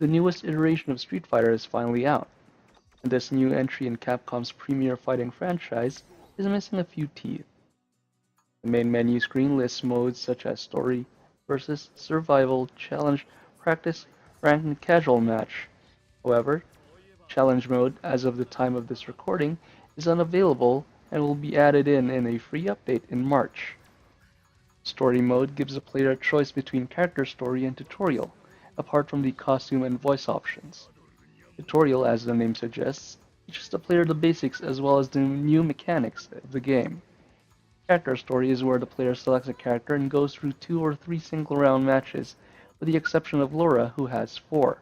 The newest iteration of Street Fighter is finally out, and this new entry in Capcom's premier fighting franchise is missing a few teeth. The main menu screen lists modes such as Story, Versus, Survival, Challenge, Practice, Ranked, and Casual Match. However, Challenge mode, as of the time of this recording, is unavailable and will be added in a free update in March. Story mode gives the player a choice between character story and tutorial, apart from the costume and voice options. Tutorial, as the name suggests, teaches the player the basics as well as the new mechanics of the game. Character story is where the player selects a character and goes through 2 or 3 single round matches, with the exception of Laura, who has 4.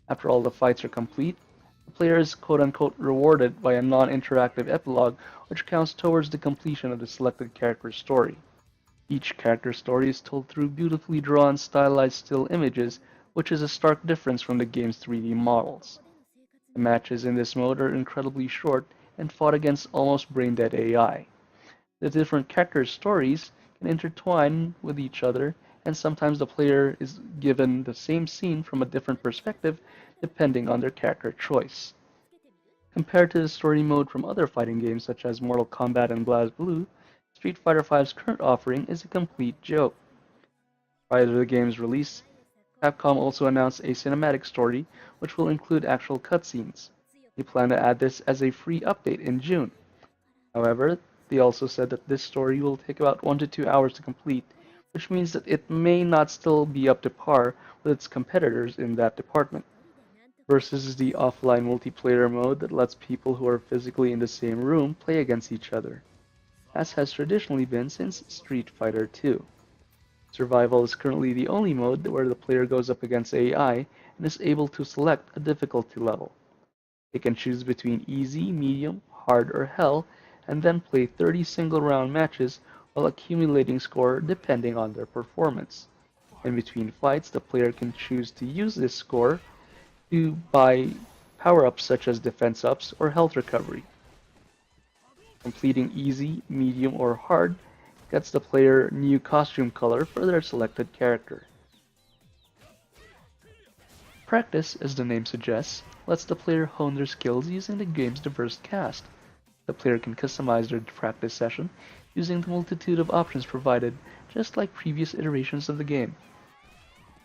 After all the fights are complete, the player is quote-unquote rewarded by a non-interactive epilogue which counts towards the completion of the selected character's story. Each character story is told through beautifully drawn, stylized still images, which is a stark difference from the game's 3D models. The matches in this mode are incredibly short and fought against almost brain-dead AI. The different character stories can intertwine with each other, and sometimes the player is given the same scene from a different perspective depending on their character choice. Compared to the story mode from other fighting games such as Mortal Kombat and BlazBlue, Street Fighter V's current offering is a complete joke. Prior to the game's release, Capcom also announced a cinematic story which will include actual cutscenes. They plan to add this as a free update in June. However, they also said that this story will take about 1 to 2 hours to complete, which means that it may not still be up to par with its competitors in that department. Versus is the offline multiplayer mode that lets people who are physically in the same room play against each other, as has traditionally been since Street Fighter II. Survival is currently the only mode where the player goes up against AI and is able to select a difficulty level. They can choose between easy, medium, hard, or hell, and then play 30 single round matches while accumulating score depending on their performance. In between fights, the player can choose to use this score to buy power-ups such as defense ups or health recovery. Completing easy, medium, or hard gets the player new costume color for their selected character. Practice, as the name suggests, lets the player hone their skills using the game's diverse cast. The player can customize their practice session using the multitude of options provided, just like previous iterations of the game.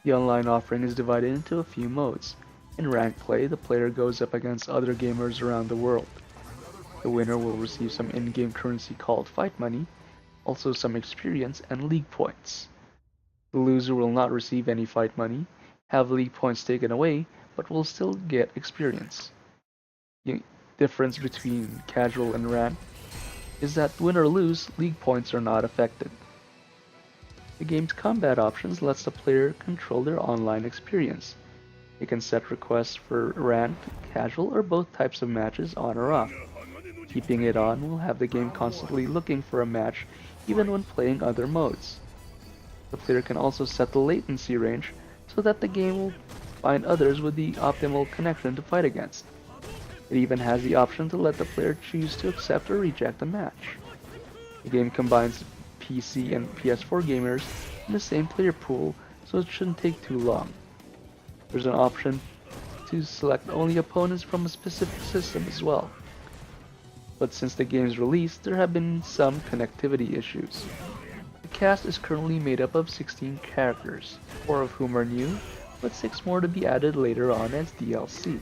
The online offering is divided into a few modes. In ranked play, the player goes up against other gamers around the world. The winner will receive some in-game currency called fight money, also some experience and league points. The loser will not receive any fight money, have league points taken away, but will still get experience. The difference between casual and ranked is that win or lose, league points are not affected. The game's combat options lets the player control their online experience. They can set requests for ranked, casual, or both types of matches on or off. Keeping it on will have the game constantly looking for a match even when playing other modes. The player can also set the latency range so that the game will find others with the optimal connection to fight against. It even has the option to let the player choose to accept or reject a match. The game combines PC and PS4 gamers in the same player pool, so it shouldn't take too long. There's an option to select only opponents from a specific system as well. But since the game's release, there have been some connectivity issues. The cast is currently made up of 16 characters, 4 of whom are new, with 6 more to be added later on as DLC.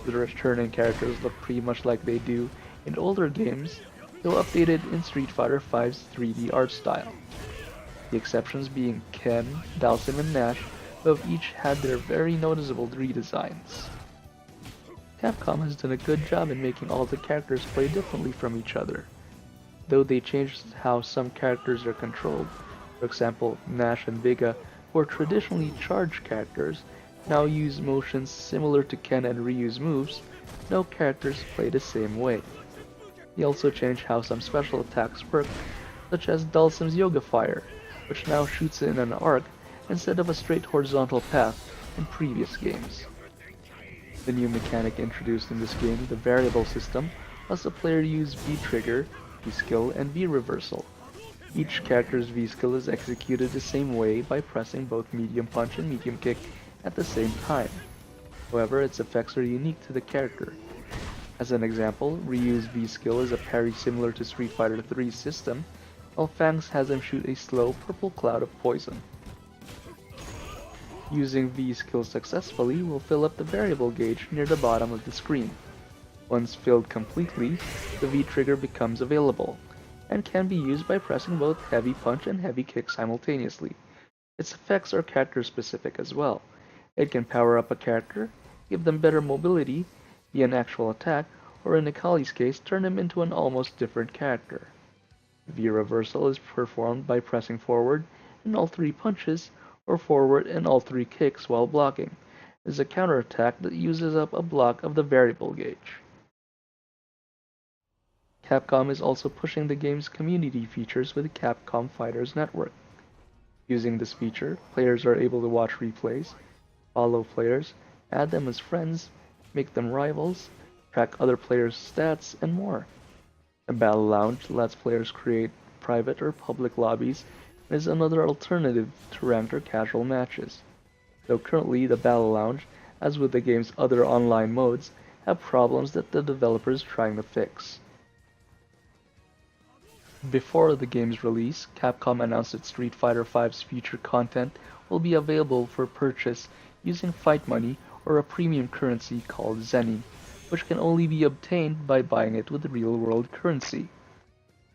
The returning characters look pretty much like they do in older games, though updated in Street Fighter V's 3D art style. The exceptions being Ken, Dhalsim, and Nash, who have each had their very noticeable redesigns. Capcom has done a good job in making all the characters play differently from each other. Though they changed how some characters are controlled, for example Nash and Vega, who are traditionally charged characters, now use motions similar to Ken and Ryu's moves, no characters play the same way. They also changed how some special attacks work, such as Dhalsim's Yoga Fire, which now shoots in an arc instead of a straight horizontal path in previous games. The new mechanic introduced in this game, the variable system, lets the player use V-trigger, V-skill, and V-reversal. Each character's V-skill is executed the same way by pressing both medium punch and medium kick at the same time. However, its effects are unique to the character. As an example, Ryu's V-skill is a parry similar to Street Fighter 3's system, while Fang's has him shoot a slow purple cloud of poison. Using V-skill successfully will fill up the variable gauge near the bottom of the screen. Once filled completely, the V-trigger becomes available, and can be used by pressing both heavy punch and heavy kick simultaneously. Its effects are character specific as well. It can power up a character, give them better mobility, be an actual attack, or in Akali's case, turn him into an almost different character. V-reversal is performed by pressing forward in all three punches, or forward in all three kicks while blocking. It is a counterattack that uses up a block of the variable gauge. Capcom is also pushing the game's community features with the Capcom Fighters Network. Using this feature, players are able to watch replays, follow players, add them as friends, make them rivals, track other players' stats, and more. The Battle Lounge lets players create private or public lobbies and is another alternative to ranked or casual matches. Though currently the Battle Lounge, as with the game's other online modes, have problems that the developers are trying to fix. Before the game's release, Capcom announced that Street Fighter V's future content will be available for purchase using fight money or a premium currency called Zenny, which can only be obtained by buying it with real-world currency.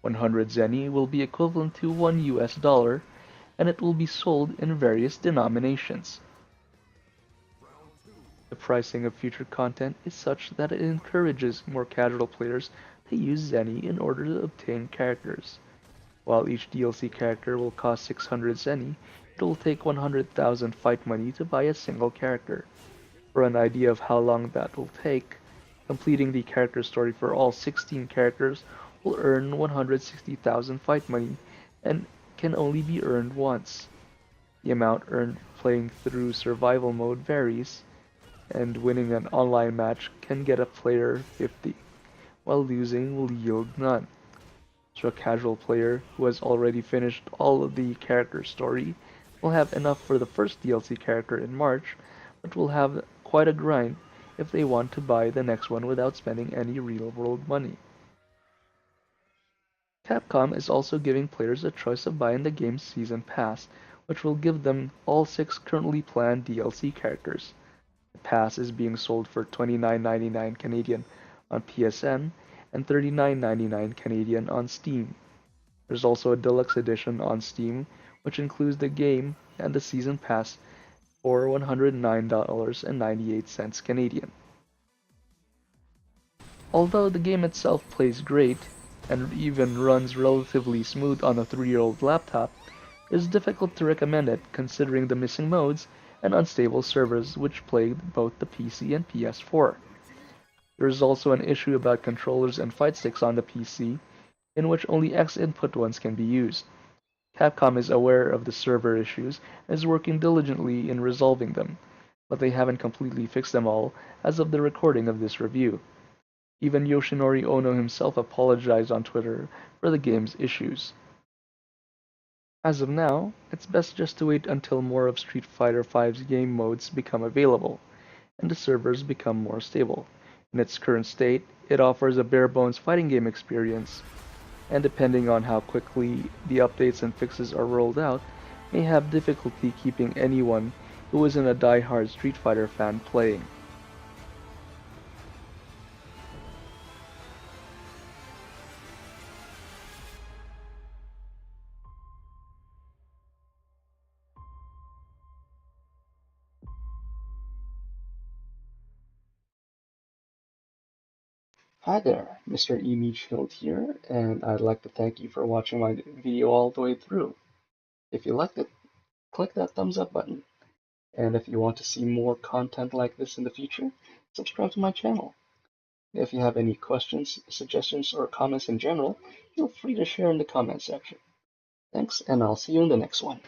100 Zenny will be equivalent to $1, and it will be sold in various denominations. The pricing of future content is such that it encourages more casual players to use Zenny in order to obtain characters. While each DLC character will cost 600 Zenny, it will take 100,000 fight money to buy a single character. For an idea of how long that will take, completing the character story for all 16 characters will earn 160,000 fight money and can only be earned once. The amount earned playing through survival mode varies, and winning an online match can get a player 50, while losing will yield none. So a casual player who has already finished all of the character story will have enough for the first DLC character in March, but will have quite a grind if they want to buy the next one without spending any real-world money. Capcom is also giving players a choice of buying the game's Season Pass, which will give them all 6 currently planned DLC characters. The pass is being sold for $29.99 Canadian on PSN and $39.99 Canadian on Steam. There's also a deluxe edition on Steam, which includes the game and the Season Pass for $109.98 Canadian. Although the game itself plays great, and even runs relatively smooth on a 3-year-old laptop, it is difficult to recommend it considering the missing modes and unstable servers which plagued both the PC and PS4. There is also an issue about controllers and fight sticks on the PC, in which only X input ones can be used. Capcom is aware of the server issues and is working diligently in resolving them, but they haven't completely fixed them all as of the recording of this review. Even Yoshinori Ono himself apologized on Twitter for the game's issues. As of now, it's best just to wait until more of Street Fighter V's game modes become available, and the servers become more stable. In its current state, it offers a bare-bones fighting game experience, and depending on how quickly the updates and fixes are rolled out, may have difficulty keeping anyone who isn't a die-hard Street Fighter fan playing. Hi there, Mr. Shield here, and I'd like to thank you for watching my video all the way through. If you liked it, click that thumbs up button. And if you want to see more content like this in the future, subscribe to my channel. If you have any questions, suggestions, or comments in general, feel free to share in the comment section. Thanks, and I'll see you in the next one.